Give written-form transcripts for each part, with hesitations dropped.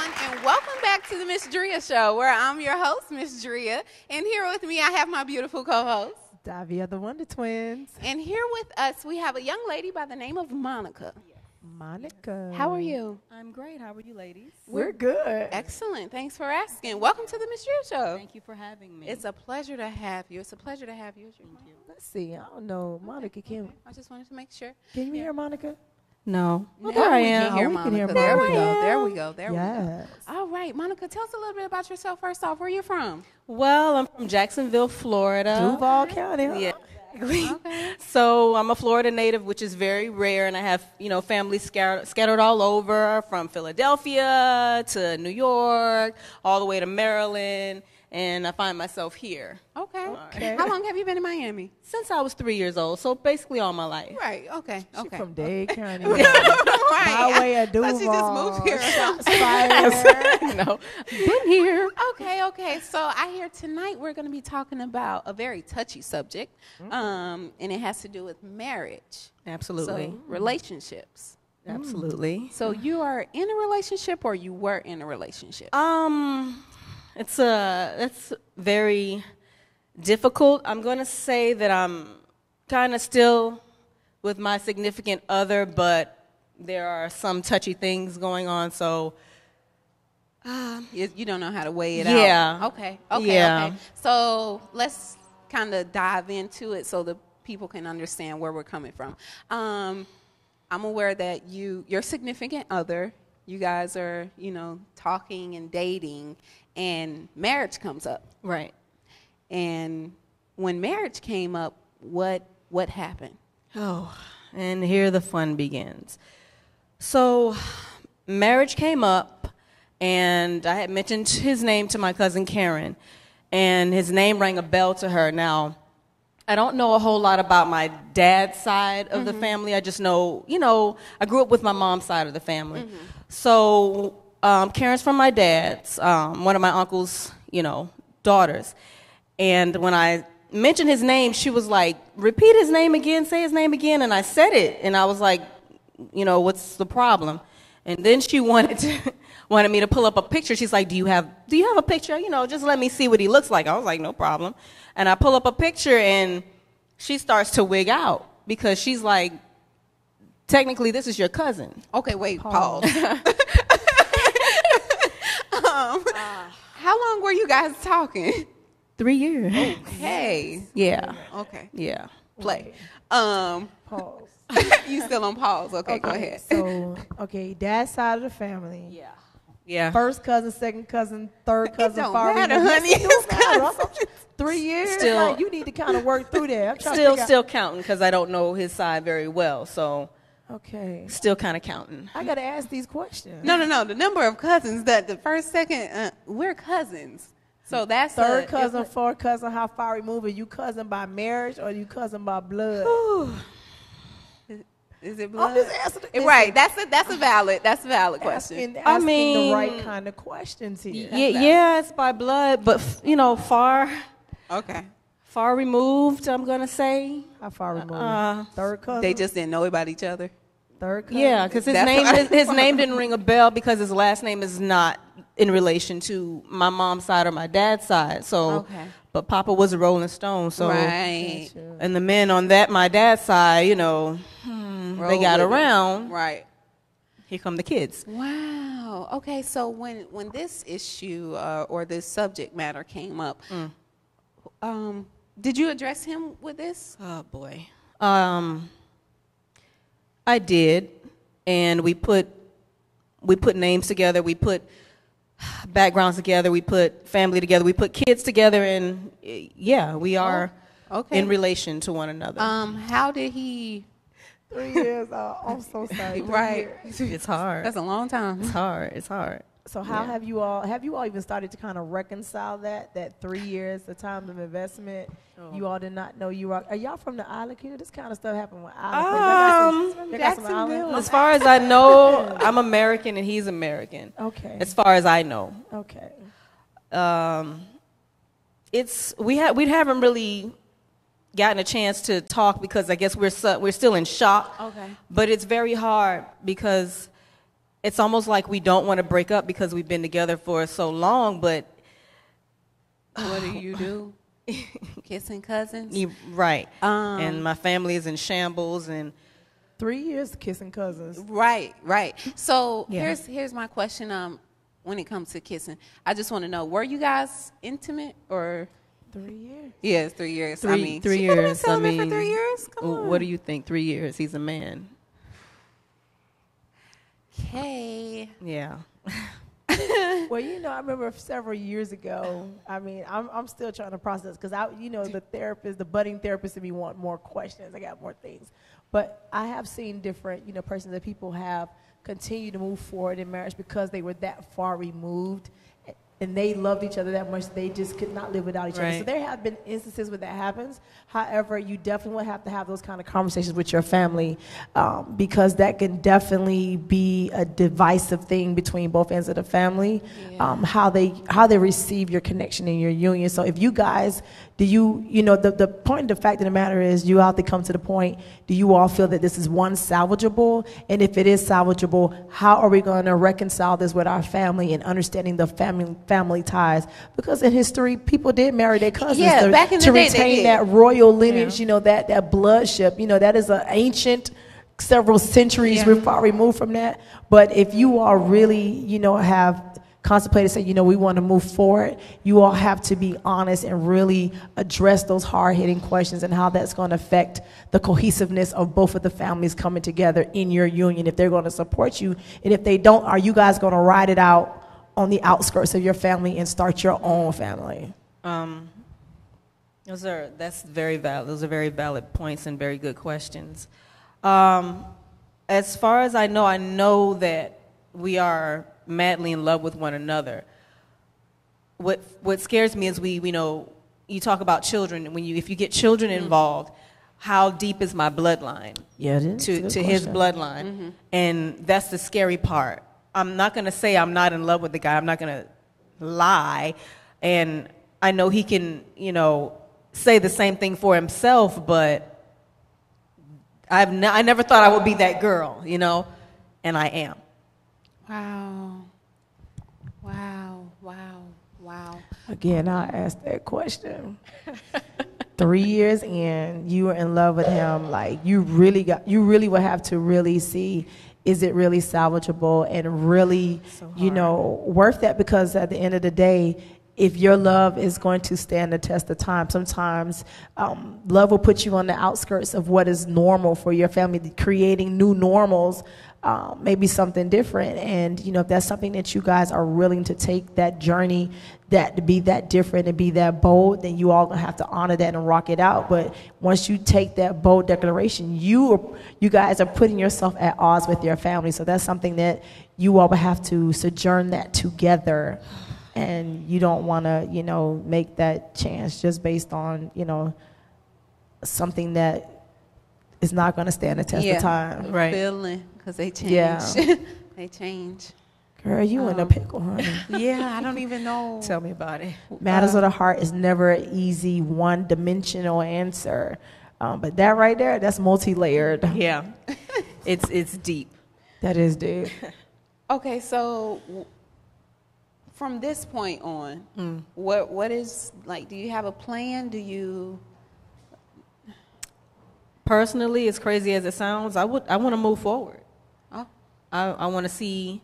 and welcome back to the Ms.Dria show, where I'm your host, Ms.Dria, and here with me I have my beautiful co-host, Davia, the Wonder Twins. and here with us we have a young lady by the name of Monica. Monica. How are you? I'm great. How are you, ladies? We're good. Excellent. Thanks for asking. Welcome to the Ms.Dria show. Thank you for having me. It's a pleasure to have you. It's a pleasure to have you. Thank you. Let's see. I don't know. Monica, I just wanted to make sure. can you hear Monica? No. Now there I we am. can hear We can hear Monica. There we Monica. go. There we go. There we go. Yes. All right, Monica, tell us a little bit about yourself first off. Where are you from? Well, I'm from Jacksonville, Florida. Duval County, huh? Yeah. Okay. So I'm a Florida native, which is very rare, and I have, family scattered all over, from Philadelphia to New York, all the way to Maryland, and I find myself here Okay. How long have you been in Miami? since I was 3 years old, so basically all my life. Right. Okay. She Okay. from Dade County. Right. Highway of I Duval. thought she just moved here. Spire. Been here. Okay. So I hear tonight we're going to be talking about a very touchy subject, and it has to do with marriage. Absolutely. So relationships. Absolutely. So you are in a relationship, or you were in a relationship? That's very difficult. I'm going to say that I'm kind of still with my significant other, but there are some touchy things going on, so You don't know how to weigh it Yeah. out. Okay. Yeah. Okay. So let's kind of dive into it so the people can understand where we're coming from. I'm aware that your significant other, you guys are, talking and dating, and marriage comes up. right. And when marriage came up, what happened? Oh, and here the fun begins. So marriage came up, and I had mentioned his name to my cousin Karen, and his name rang a bell to her. Now, I don't know a whole lot about my dad's side of the family. I just know, I grew up with my mom's side of the family. So Karen's from my dad's, one of my uncle's, daughters. And when I mentioned his name, she was like, repeat his name again, say his name again. And I said it, and I was like, what's the problem? And then she wanted me to pull up a picture. She's like, do you have a picture? Just let me see what he looks like. I was like, no problem. And I pull up a picture, and she starts to wig out because she's like, technically, this is your cousin. Okay, wait, pause. How long were you guys talking? 3 years. Okay. Yeah. Okay. Yeah. Play. Pause. You still on pause? Okay, go ahead. So, dad's side of the family. Yeah. Yeah. First cousin, second cousin, third cousin, don't far matter, removed. honey. It don't It's matter. 3 years. Still- Like, you need to kind of work through that. I'm trying to figure out- Still counting because I don't know his side very well. So Okay. still kind of counting. I got to ask these questions. No. The number of cousins that the first, second, we're cousins. So that's Third cousin, fourth cousin, how far removed are you cousin by marriage or you cousin by blood? Is it blood? I'm just asking. Right. That's a valid question. Asking the right kind of questions here. Yeah, it's by blood, but Okay. far removed. I'm gonna say. How far removed? Third cousin. They just didn't know about each other. third cousin. Yeah, because his name didn't ring a bell because his last name is not in relation to my mom's side or my dad's side. So, Okay. but Papa was a Rolling Stone. So, Right. and the men on my dad's side, they got around. Right. Here come the kids. Wow. Okay. So when this issue or this subject matter came up, did you address him with this? Oh boy. I did, and we put names together. We put backgrounds together. We put family together. We put kids together, and yeah, we are in relation to one another. How did he? 3 years. I'm so sorry. 3 Right. years. It's hard. That's a long time. It's hard. So how have you all even started to kind of reconcile that 3 years, the time of investment? You all did not know you are y'all from the island? This kind of stuff happened with island. Y'all got some island? As far as I know, I'm American and he's American. Okay. As far as I know. Okay. We haven't really gotten a chance to talk because I guess we're still in shock. Okay. But it's very hard because it's almost like we don't want to break up because we've been together for so long, but what do? Kissing cousins? Right. And my family is in shambles, and 3 years kissing cousins. Right. So here's my question. When it comes to kissing, I just want to know: were you guys intimate or? 3 years. Yes, 3 years. Three years. For 3 years. Come on. What do you think? 3 years. He's a man. Okay. Yeah. Well, I remember several years ago. I mean, I'm still trying to process because the budding therapist in me want more questions. I got more things, but I have seen different, persons that people have continued to move forward in marriage because they were that far removed, and they loved each other that much they just could not live without each other. So there have been instances where that happens. However, you definitely will have to have those kind of conversations with your family because that can definitely be a divisive thing between both ends of the family, how they receive your connection and your union. So if you guys, the point of the fact of the matter is you have to come to the point, do you all feel that this is salvageable? And if it is salvageable, how are we going to reconcile this with our family and understanding the family ties? Because in history, people did marry their cousins back in the day, retain that royal lineage, that bloodship. That is an ancient, several centuries far removed from that. But if you all really, have contemplated, say, we want to move forward, you all have to be honest and really address those hard-hitting questions and how that's going to affect the cohesiveness of both of the families coming together in your union, if they're going to support you. And if they don't, are you guys going to ride it out on the outskirts of your family and start your own family? That's very valid. Those are very valid points and very good questions. As far as I know that we are madly in love with one another. What scares me is you talk about children. If you get children involved, how deep is my bloodline? Yeah, it is. To his bloodline, and that's the scary part. I'm not going to say I'm not in love with the guy. I'm not going to lie, and I know he can say the same thing for himself, but I never thought I would be that girl, and I am. Wow. Again, I asked that question. 3 years in, you were in love with him. Like you really would have to really see, is it really salvageable and really, worth that? Because at the end of the day, if your love is going to stand the test of time, sometimes love will put you on the outskirts of what is normal for your family, creating new normals, maybe something different. And, if that's something that you guys are willing to take that journey, that to be that different and be that bold, then you all gonna have to honor that and rock it out. But once you take that bold declaration, you guys are putting yourself at odds with your family. So that's something that you all will have to sojourn that together. And you don't want to, make that chance just based on, something that is not going to stand the test of time. Right. Feeling, because they change. Yeah. They change. Girl, you in a pickle, honey. Yeah, I don't even know. Tell me about it. Matters of the heart is never an easy one-dimensional answer. But that right there, that's multi-layered. Yeah. It's deep. That is deep. Okay, so from this point on, what is, do you have a plan? Do you? Personally, as crazy as it sounds, I want to move forward. Oh. I want to see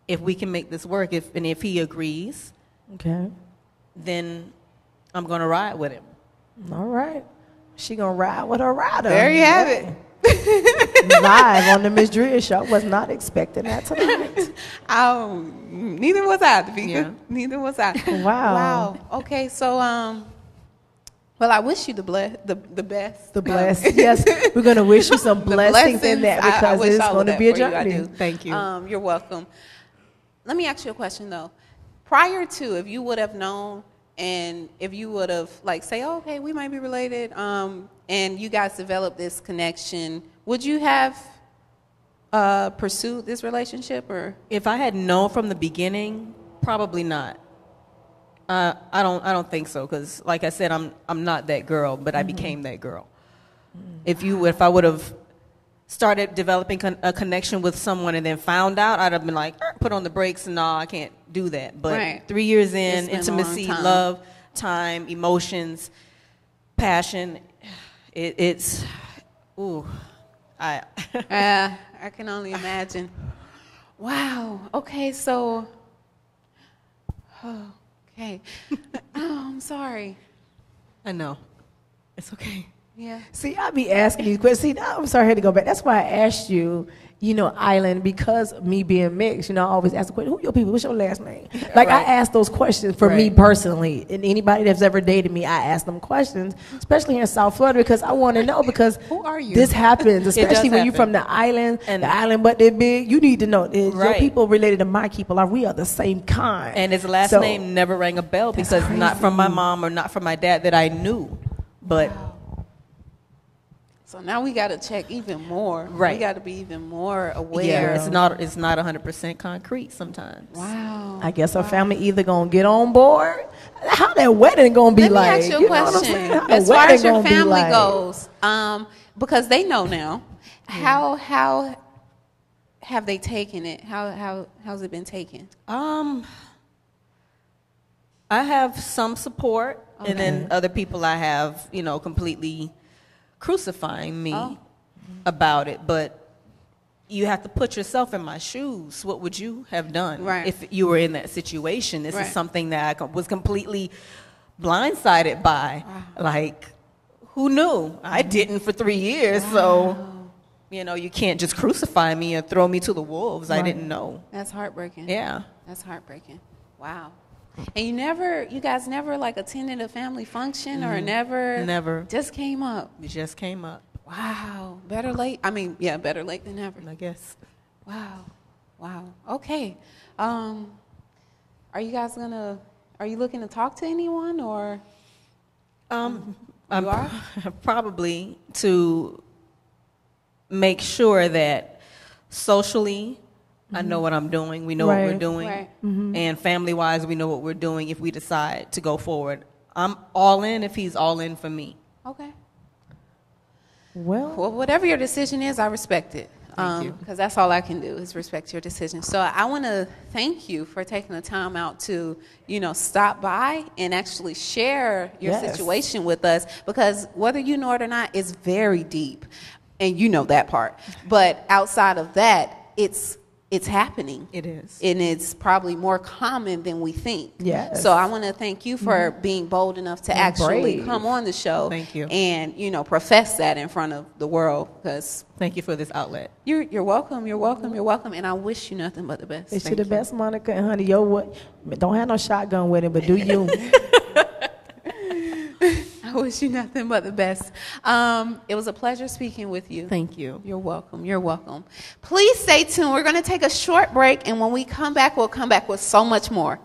if we can make this work. If he agrees, okay, then I'm going to ride with him. All right. She going to ride with her rider. There you have it. Live on the Ms.Dria show. Was not expecting that tonight. Neither was I, Davika. Yeah. Neither was I. Wow. Okay, so well, I wish you the best. The bless. Yes, we're going to wish you some blessings in that because it's going to be a journey. Thank you. You're welcome. Let me ask you a question though. Prior to, if you would have known, and if you would have say, oh, okay, we might be related, and you guys developed this connection, would you have pursued this relationship? Or if I had known from the beginning, probably not. I don't think so, because like I said, I'm not that girl, but I became that girl. If I would have started developing a connection with someone and then found out, I'd have been like, put on the brakes, and no, I can't do that. But 3 years in, intimacy, love, time, emotions, passion, it's, ooh, I can only imagine. Wow. Okay, so, okay. Oh, I'm sorry. I know. It's okay. Yeah. See, I be asking these questions. See, now I'm sorry I had to go back. That's why I asked you, Island, because of me being mixed, I always ask the question, who your people? What's your last name? Like, I ask those questions for me personally. And anybody that's ever dated me, I ask them questions, especially here in South Florida, because I want to know, because who are you? This happens, especially when you're from the island, but they're big. You need to know, your people related to my people, we are the same kind. And his last name never rang a bell because not from my mom or not from my dad that I knew. But... So now we got to check even more. Right. We got to be even more aware. Yeah, it's not 100% concrete sometimes. Wow. I guess our family either going to get on board. How that wedding going to be like? Let me ask you a question. As far as your family goes, because they know now, how have they taken it? How's it been taken? I have some support, and then other people I have, completely crucifying me about it. But you have to put yourself in my shoes. What would you have done if you were in that situation? This is something that I was completely blindsided by. Wow. Like, who knew? I didn't for 3 years. Wow. So, you can't just crucify me or throw me to the wolves. I didn't know. That's heartbreaking. Yeah. That's heartbreaking. Wow. And you guys never like attended a family function or never just came up? It just came up. Wow. Better late. Better late than never. I guess. Wow. Okay. Are you guys are you looking to talk to anyone or? You are? Probably to make sure that socially, I know what I'm doing. We know what we're doing. Right. And family-wise, we know what we're doing if we decide to go forward. I'm all in if he's all in for me. Okay. Well, whatever your decision is, I respect it. Thank you. Because that's all I can do is respect your decision. So I want to thank you for taking the time out to, stop by and actually share your situation with us. Because whether you know it or not, it's very deep. And you know that part. But outside of that, it's happening. It is. And it's probably more common than we think. Yes. So I want to thank you for being bold enough to actually come on the show. Thank you. And, profess that in front of the world. Because thank you for this outlet. You're welcome. You're welcome. You're welcome. And I wish you nothing but the best. Wish you the best, Monica. And honey, don't have no shotgun with it, but do you? I wish you nothing but the best. It was a pleasure speaking with you. Thank you. You're welcome. You're welcome. Please stay tuned. We're going to take a short break, and when we come back, we'll come back with so much more.